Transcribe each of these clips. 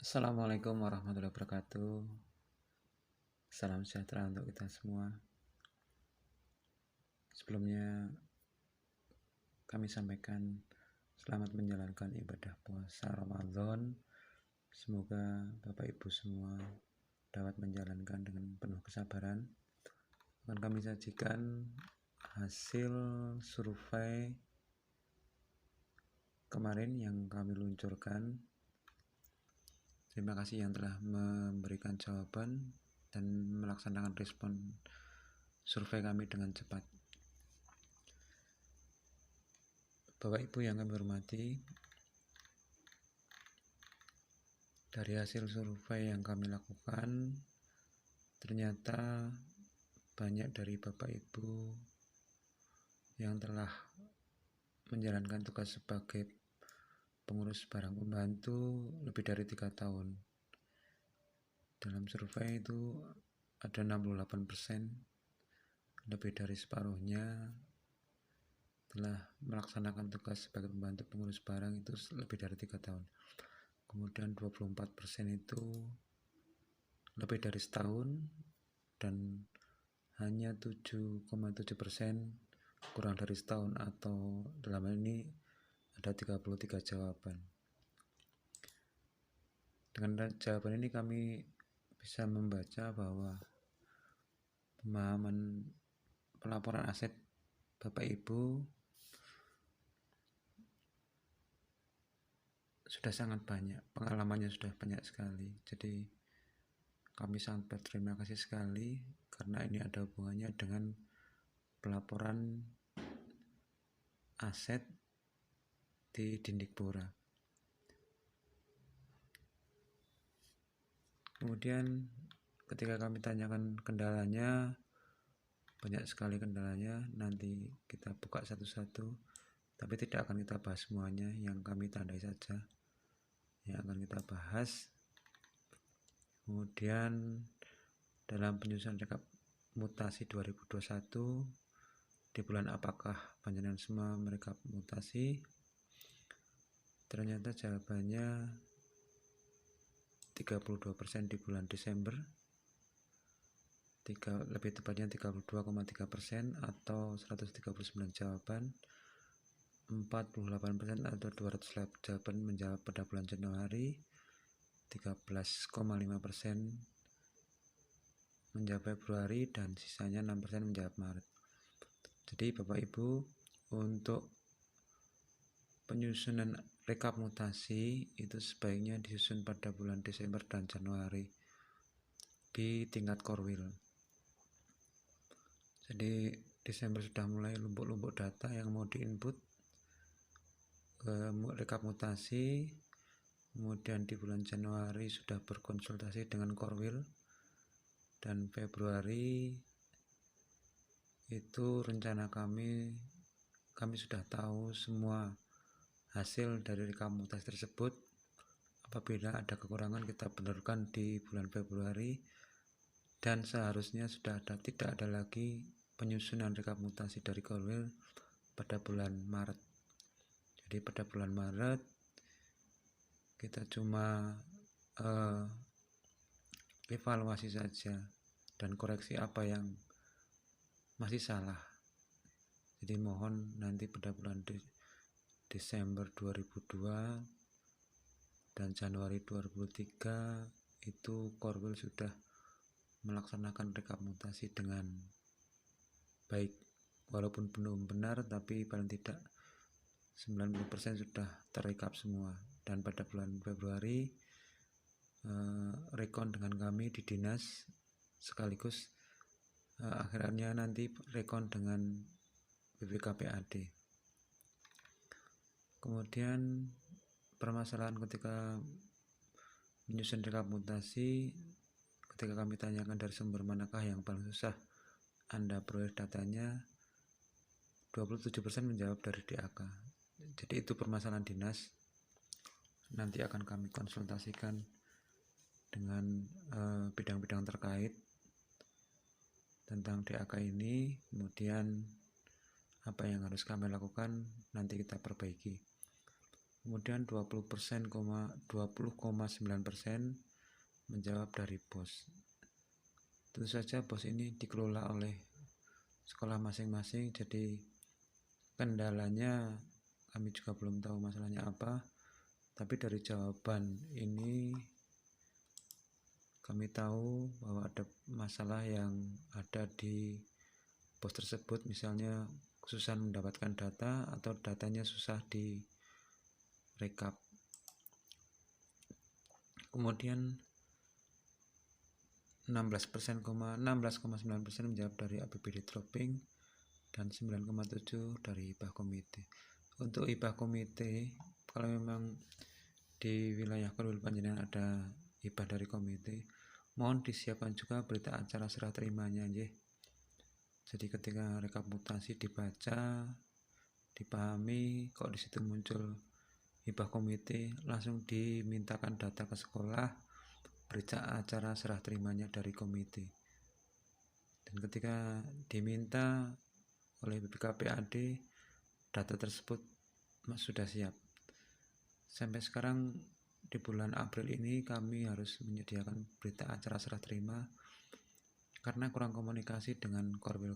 Assalamualaikum warahmatullahi wabarakatuh. Salam sejahtera untuk kita semua. Sebelumnya kami sampaikan selamat menjalankan ibadah puasa Ramadan. Semoga Bapak Ibu semua dapat menjalankan dengan penuh kesabaran. Akan kami sajikan hasil survei kemarin yang kami luncurkan. Terima kasih yang telah memberikan jawaban dan melaksanakan respon survei kami dengan cepat. Bapak Ibu yang kami hormati, dari hasil survei yang kami lakukan, ternyata banyak dari Bapak Ibu yang telah menjalankan tugas sebagai pengurus barang pembantu lebih dari 3 tahun. Dalam survei itu ada 68%, lebih dari separuhnya telah melaksanakan tugas sebagai pembantu pengurus barang itu lebih dari 3 tahun. Kemudian 24% itu lebih dari setahun, dan hanya 7,7% kurang dari setahun, atau dalam hal ini ada 33 jawaban. Dengan jawaban ini kami bisa membaca bahwa pemahaman pelaporan aset Bapak Ibu sudah sangat banyak, pengalamannya sudah banyak sekali. Jadi kami sangat berterima kasih sekali karena ini ada hubungannya dengan pelaporan aset di Dindikbora. Kemudian ketika kami tanyakan kendalanya, banyak sekali kendalanya. Nanti kita buka satu-satu, tapi tidak akan kita bahas semuanya, yang kami tandai saja yang akan kita bahas. Kemudian dalam penyusunan rekap mutasi 2021, di bulan apakah panjenengan semua merekap mutasi? Ternyata jawabannya 32% di bulan Desember, lebih tepatnya 32,3%, atau 139 jawaban. 48% atau 200 jawaban menjawab pada bulan Januari, 13,5% menjawab Februari, dan sisanya 6% menjawab Maret. Jadi Bapak Ibu, untuk penyusunan rekap mutasi itu sebaiknya disusun pada bulan Desember dan Januari di tingkat Korwil. Jadi Desember sudah mulai lumpuk-lumpuk data yang mau diinput rekap mutasi. Kemudian di bulan Januari sudah berkonsultasi dengan Korwil, dan Februari itu rencana kami sudah tahu semua hasil dari rekap mutasi tersebut. Apabila ada kekurangan kita benarkan di bulan Februari, dan seharusnya tidak ada lagi penyusunan rekap mutasi dari Korwil pada bulan Maret. Jadi pada bulan Maret kita cuma evaluasi saja dan koreksi apa yang masih salah. Jadi mohon nanti pada bulan Desember 2002 dan Januari 2003 itu Korwil sudah melaksanakan rekap mutasi dengan baik, walaupun belum benar tapi paling tidak 90% sudah terrekap semua. Dan pada bulan Februari rekon dengan kami di dinas, sekaligus akhirnya nanti rekon dengan BPKPAD. Kemudian permasalahan ketika menyusun rekap mutasi, ketika kami tanyakan dari sumber manakah yang paling susah Anda peroleh datanya, 27% menjawab dari DAK. Jadi itu permasalahan dinas, nanti akan kami konsultasikan dengan bidang-bidang terkait tentang DAK ini. Kemudian apa yang harus kami lakukan nanti kita perbaiki. Kemudian 20,9% menjawab dari BOS. Tentu saja BOS ini dikelola oleh sekolah masing-masing, jadi kendalanya kami juga belum tahu masalahnya apa, tapi dari jawaban ini kami tahu bahwa ada masalah yang ada di BOS tersebut, misalnya kesusahan mendapatkan data atau datanya susah di rekap. Kemudian 16,9% menjawab dari APBD dropping dan 9,7% dari hibah komite. Untuk hibah komite, kalau memang di wilayah Korwil Panjenengan ada hibah dari komite, mohon disiapkan juga berita acara serah terimanya nggih. Jadi ketika rekap mutasi dibaca, dipahami kok di situ muncul hibah komite, langsung dimintakan data ke sekolah, berita acara serah terimanya dari komite. Dan ketika diminta oleh BPKPAD, data tersebut sudah siap. Sampai sekarang di bulan April ini kami harus menyediakan berita acara serah terima karena kurang komunikasi dengan Korwil.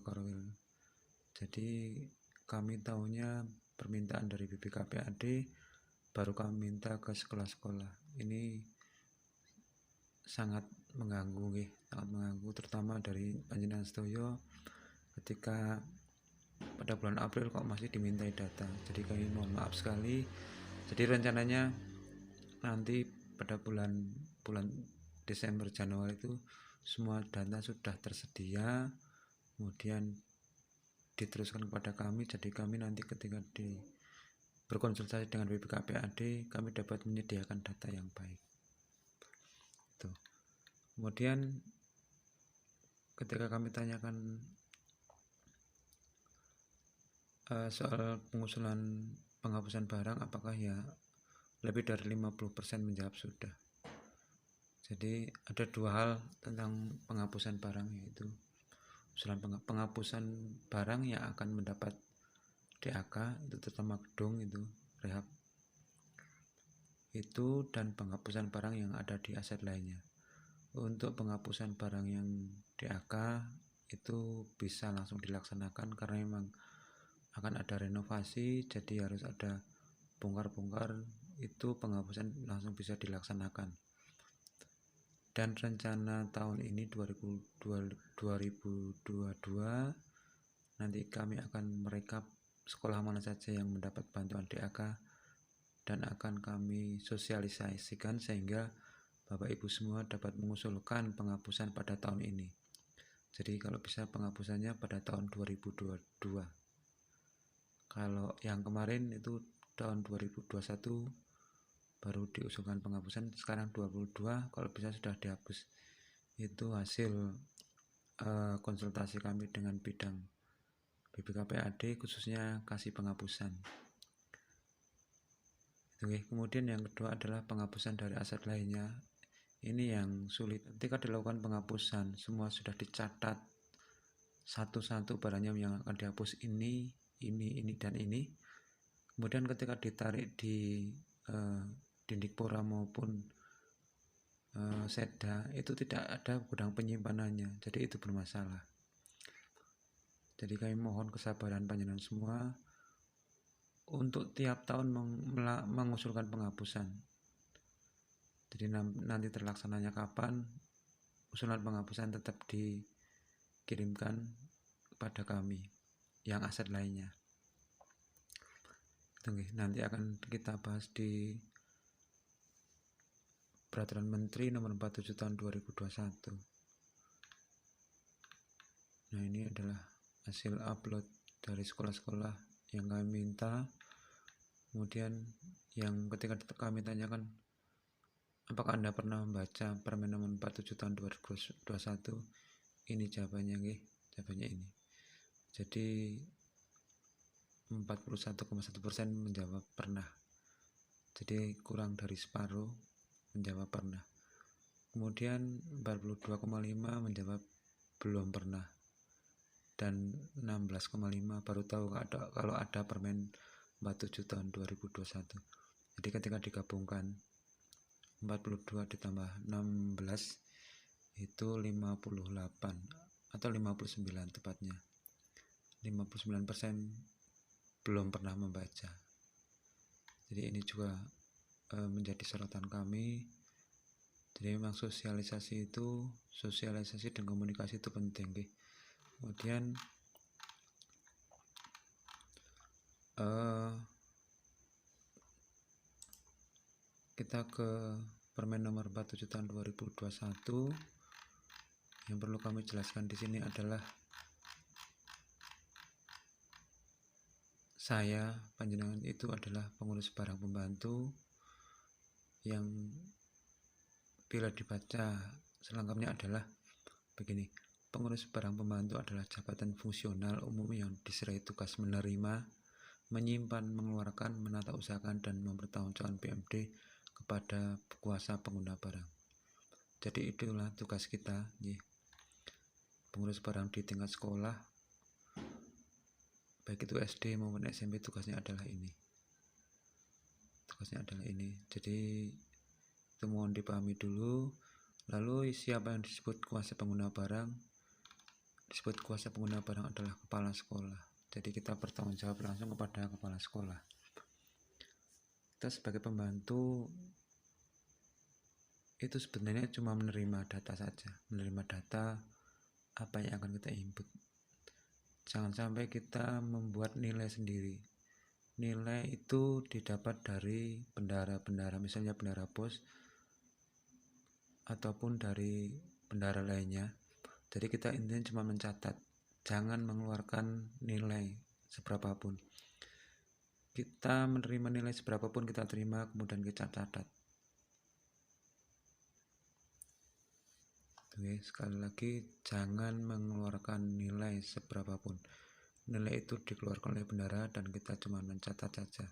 Jadi kami tahunya permintaan dari BPKPAD, baru kami minta ke sekolah-sekolah. Ini sangat mengganggu, terutama dari Panjenengan Sedoyo ketika pada bulan April kok masih dimintai data. Jadi kami mohon maaf sekali. Jadi rencananya nanti pada bulan Desember Januari itu semua data sudah tersedia, kemudian diteruskan kepada kami. Jadi kami nanti ketika berkonsultasi dengan BPKPAD, kami dapat menyediakan data yang baik. Tuh. Kemudian ketika kami tanyakan soal pengusulan penghapusan barang, apakah ya lebih dari 50% menjawab sudah. Jadi ada dua hal tentang penghapusan barang, yaitu usulan penghapusan barang yang akan mendapat DAK, itu terutama gedung itu rehab itu, dan penghapusan barang yang ada di aset lainnya. Untuk penghapusan barang yang DAK itu bisa langsung dilaksanakan karena memang akan ada renovasi, jadi harus ada bongkar-bongkar, itu penghapusan langsung bisa dilaksanakan. Dan rencana tahun ini 2022 nanti kami akan merekap sekolah mana saja yang mendapat bantuan DAK dan akan kami sosialisasikan sehingga Bapak Ibu semua dapat mengusulkan penghapusan pada tahun ini. Jadi kalau bisa penghapusannya pada tahun 2022. Kalau yang kemarin itu tahun 2021 baru diusulkan penghapusan, sekarang 2022 kalau bisa sudah dihapus. Itu hasil konsultasi kami dengan bidang BPKPAD, khususnya kasih penghapusan. Kemudian yang kedua adalah penghapusan dari aset lainnya. Ini yang sulit. Ketika dilakukan penghapusan, semua sudah dicatat satu-satu barangnya yang akan dihapus, ini, dan ini. Kemudian ketika ditarik di Dindikpora maupun Seda, itu tidak ada gudang penyimpanannya, jadi itu bermasalah. Jadi kami mohon kesabaran panjenengan semua untuk tiap tahun mengusulkan penghapusan. Jadi nanti terlaksananya kapan, usulan penghapusan tetap dikirimkan kepada kami yang aset lainnya. Nanti akan kita bahas di Peraturan Menteri Nomor 47 Tahun 2021. Nah, ini adalah hasil upload dari sekolah-sekolah yang kami minta. Kemudian yang ketika kami tanyakan, apakah Anda pernah membaca Permen Nomor 47 Tahun 2021? Ini jawabannya, jawabannya ini. Jadi 41,1% menjawab pernah. Jadi kurang dari separuh menjawab pernah. Kemudian 42,5 menjawab belum pernah. Dan 16,5 baru tahu kalau ada Permen 47 tahun 2021. Jadi ketika digabungkan 42 ditambah 16 itu 58 atau 59 tepatnya. 59% belum pernah membaca. Jadi ini juga menjadi sorotan kami. Jadi memang sosialisasi dan komunikasi itu penting. Kemudian kita ke Permen nomor 47 tahun 2021. Yang perlu kami jelaskan di sini adalah saya, panjenengan itu adalah pengurus barang pembantu yang bila dibaca selengkapnya adalah begini. Pengurus barang pembantu adalah jabatan fungsional umum yang diserai tugas menerima, menyimpan, mengeluarkan, menata usahakan, dan mempertanggungjawabkan PMD kepada kuasa pengguna barang. Jadi itulah tugas kita, pengurus barang di tingkat sekolah, baik itu SD maupun SMP, tugasnya adalah ini. Jadi itu mohon dipahami dulu. Lalu siapa yang disebut kuasa pengguna barang? Disebut kuasa pengguna barang adalah kepala sekolah. Jadi kita bertanggung jawab langsung kepada kepala sekolah. Kita sebagai pembantu itu sebenarnya cuma menerima data saja, menerima data apa yang akan kita input. Jangan sampai kita membuat nilai sendiri. Nilai itu didapat dari bendara-bendara, misalnya bendara pos ataupun dari bendara lainnya. Jadi kita intinya cuma mencatat, jangan mengeluarkan nilai seberapapun. Kita menerima nilai seberapapun kita terima, kemudian kita catat. Oke, sekali lagi, jangan mengeluarkan nilai seberapapun. Nilai itu dikeluarkan oleh bendara dan kita cuma mencatat saja,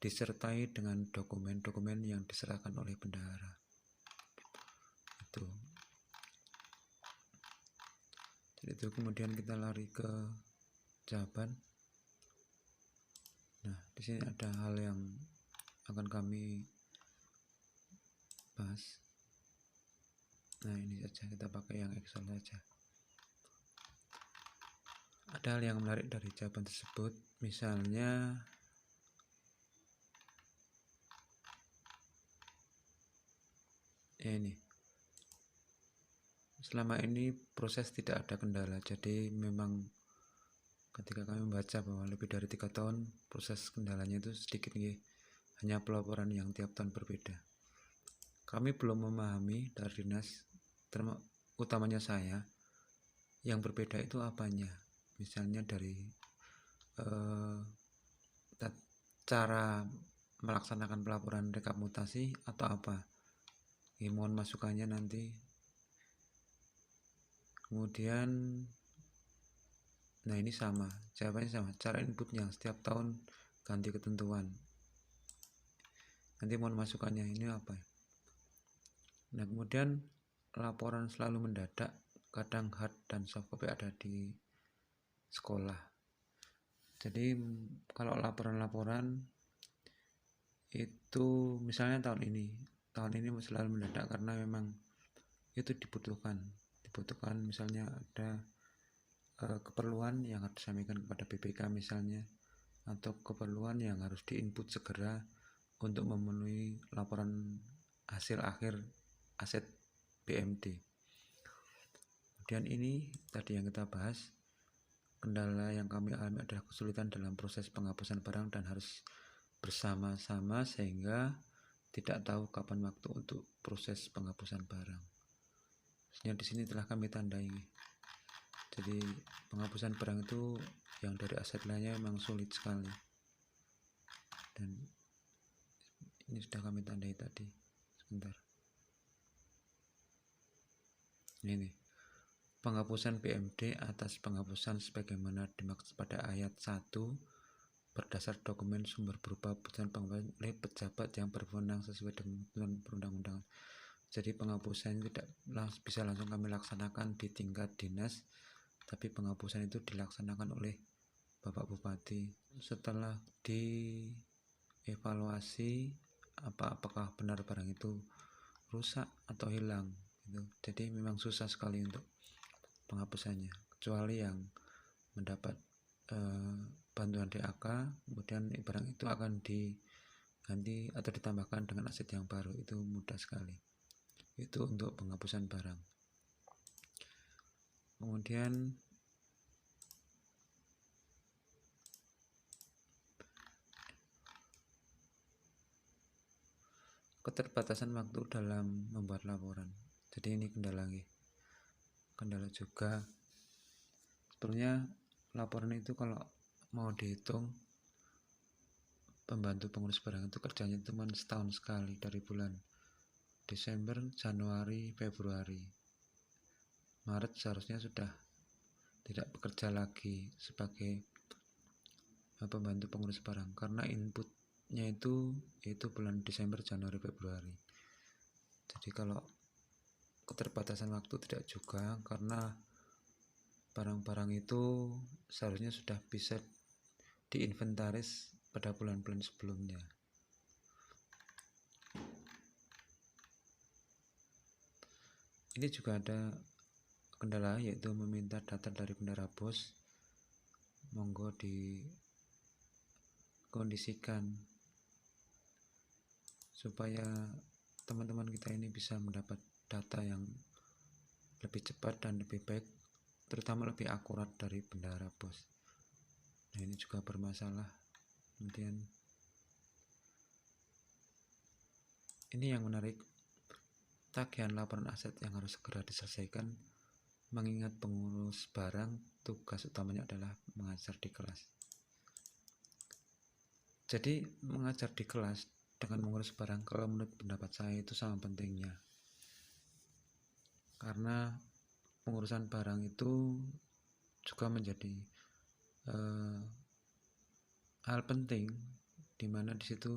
disertai dengan dokumen-dokumen yang diserahkan oleh bendara. Itu kemudian kita lari ke jawaban. Nah, di sini ada hal yang akan kami bahas. Nah, ini saja, kita pakai yang Excel saja. Ada hal yang menarik dari jawaban tersebut, misalnya ini. Selama ini proses tidak ada kendala, jadi memang ketika kami membaca bahwa lebih dari 3 tahun, proses kendalanya itu sedikit, hanya pelaporan yang tiap tahun berbeda. Kami belum memahami dari dinas, utamanya saya, yang berbeda itu apanya. Misalnya dari cara melaksanakan pelaporan rekap mutasi atau apa. Mohon masukannya nanti. Kemudian nah ini sama, jawabannya sama, cara inputnya setiap tahun ganti ketentuan. Nanti mohon masukannya ini apa. Nah, kemudian laporan selalu mendadak, kadang hard dan soft copy ada di sekolah. Jadi kalau laporan-laporan itu misalnya tahun ini selalu mendadak karena memang itu dibutuhkan misalnya ada keperluan yang harus disampaikan kepada BPK misalnya, atau keperluan yang harus diinput segera untuk memenuhi laporan hasil akhir aset BMD. Kemudian ini tadi yang kita bahas, kendala yang kami alami adalah kesulitan dalam proses penghapusan barang dan harus bersama-sama sehingga tidak tahu kapan waktu untuk proses penghapusan barang. Di sini telah kami tandai. Jadi penghapusan barang itu yang dari aset lainnya memang sulit sekali. Dan ini sudah kami tandai tadi. Sebentar. Ini penghapusan BMD atas penghapusan sebagaimana dimaksud pada ayat 1 berdasar dokumen sumber berupa putusan penghapusan oleh pejabat yang berwenang sesuai dengan perundang-undangan. Jadi penghapusan tidak bisa langsung kami laksanakan di tingkat dinas, tapi penghapusan itu dilaksanakan oleh Bapak Bupati. Setelah dievaluasi apakah benar barang itu rusak atau hilang gitu. Jadi memang susah sekali untuk penghapusannya, kecuali yang mendapat bantuan DAK, kemudian barang itu akan diganti atau ditambahkan dengan aset yang baru. Itu mudah sekali, itu untuk penghapusan barang. Kemudian keterbatasan waktu dalam membuat laporan. Jadi ini kendala juga. Sebenarnya laporan itu kalau mau dihitung, pembantu pengurus barang itu kerjanya cuma setahun sekali, dari bulan Desember, Januari, Februari. Maret seharusnya sudah tidak bekerja lagi sebagai pembantu pengurus barang, karena inputnya itu yaitu bulan Desember, Januari, Februari. Jadi kalau keterbatasan waktu tidak juga, karena barang-barang itu seharusnya sudah bisa diinventaris pada bulan-bulan sebelumnya. Ini juga ada kendala, yaitu meminta data dari bendahara BOS. Monggo dikondisikan supaya teman-teman kita ini bisa mendapat data yang lebih cepat dan lebih baik, terutama lebih akurat dari bendahara BOS. Nah, ini juga bermasalah. Kemudian ini yang menarik, tagihan laporan aset yang harus segera diselesaikan, mengingat pengurus barang tugas utamanya adalah mengajar di kelas. Jadi mengajar di kelas dengan mengurus barang, kalau menurut pendapat saya itu sama pentingnya, karena pengurusan barang itu juga menjadi hal penting, di mana di situ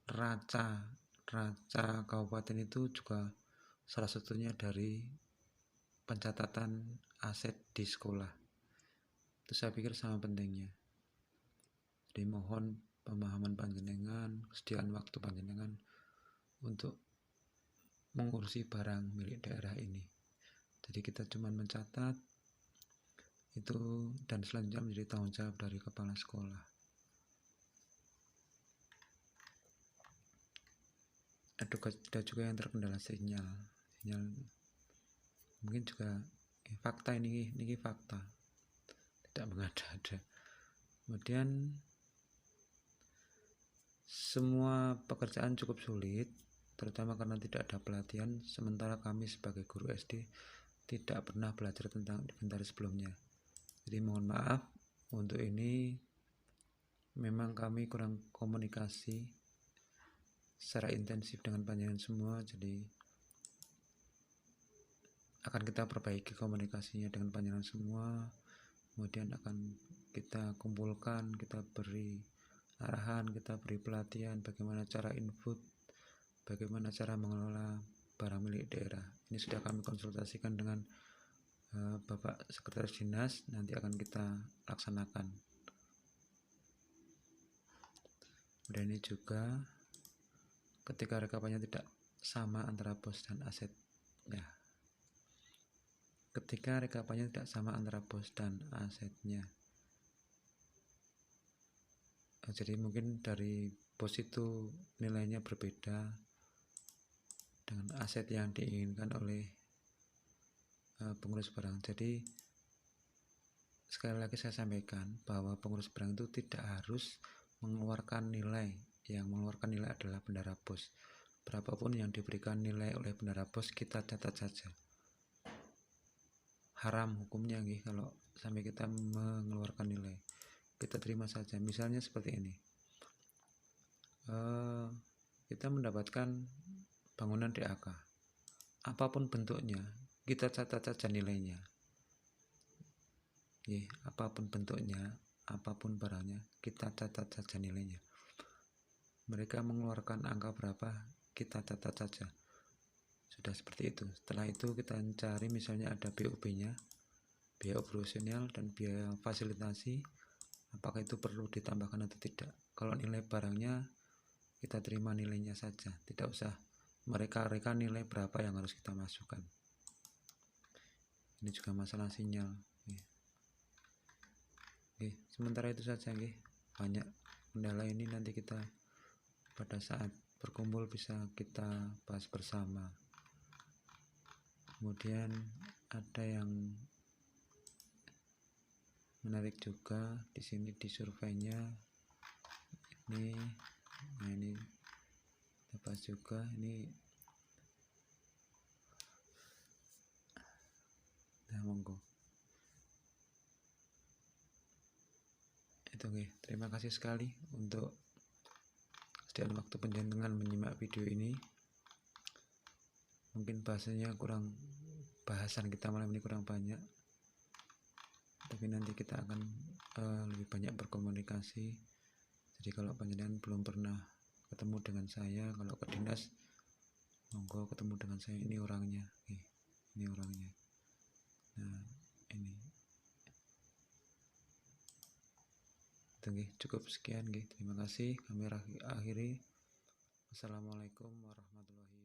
raca kabupaten itu juga salah satunya dari pencatatan aset di sekolah. Itu saya pikir sama pentingnya. Jadi mohon pemahaman panjenengan, kesediaan waktu panjenengan untuk mengurusi barang milik daerah ini. Jadi kita cuma mencatat itu, dan selanjutnya menjadi tanggung jawab dari kepala sekolah. Ada juga yang terkendala sinyal mungkin juga fakta, ini fakta, tidak mengada-ada. Kemudian semua pekerjaan cukup sulit, terutama karena tidak ada pelatihan, sementara kami sebagai guru SD tidak pernah belajar tentang inventaris sebelumnya. Jadi mohon maaf, untuk ini memang kami kurang komunikasi secara intensif dengan panjenengan semua. Jadi akan kita perbaiki komunikasinya dengan panjenengan semua, kemudian akan kita kumpulkan, kita beri arahan, kita beri pelatihan bagaimana cara input, bagaimana cara mengelola barang milik daerah. Ini sudah kami konsultasikan dengan Bapak Sekretaris Dinas, nanti akan kita laksanakan. Dan ini juga ketika rekapannya tidak sama antara bos dan aset, ya. Ketika rekapannya tidak sama antara bos dan asetnya, jadi mungkin dari bos itu nilainya berbeda dengan aset yang diinginkan oleh pengurus barang. Jadi sekali lagi saya sampaikan bahwa pengurus barang itu tidak harus mengeluarkan nilai. Yang mengeluarkan nilai adalah bendahara BOS. Berapapun yang diberikan nilai oleh bendahara BOS, kita catat saja. Haram hukumnya kalau sampai kita mengeluarkan nilai, kita terima saja. Misalnya seperti ini, kita mendapatkan bangunan DAK, apapun bentuknya kita catat saja nilainya. Apapun bentuknya, apapun barangnya, kita catat saja nilainya. Mereka mengeluarkan angka berapa, kita catat saja. Sudah seperti itu. Setelah itu kita cari, misalnya ada BOB-nya, biaya operasional dan biaya fasilitasi, apakah itu perlu ditambahkan atau tidak. Kalau nilai barangnya kita terima nilainya saja, tidak usah mereka nilai berapa yang harus kita masukkan. Ini juga masalah sinyal. Oke, sementara itu saja. Banyak kendala ini nanti kita pada saat berkumpul bisa kita bahas bersama. Kemudian ada yang menarik juga di sini di surveinya ini. Nah, ini kita bahas juga ini. Nah, monggo. Itu terima kasih sekali untuk sediaan waktu penjenengan menyimak video ini. Mungkin bahasan kita malam ini kurang banyak, tapi nanti kita akan lebih banyak berkomunikasi. Jadi kalau panjenengan belum pernah ketemu dengan saya, kalau ke dinas, monggo ketemu dengan saya. Ini orangnya. Ini orangnya. Nah, ini. Cukup sekian. Terima kasih. Kami akhiri. Wassalamualaikum warahmatullahi wabarakatuh.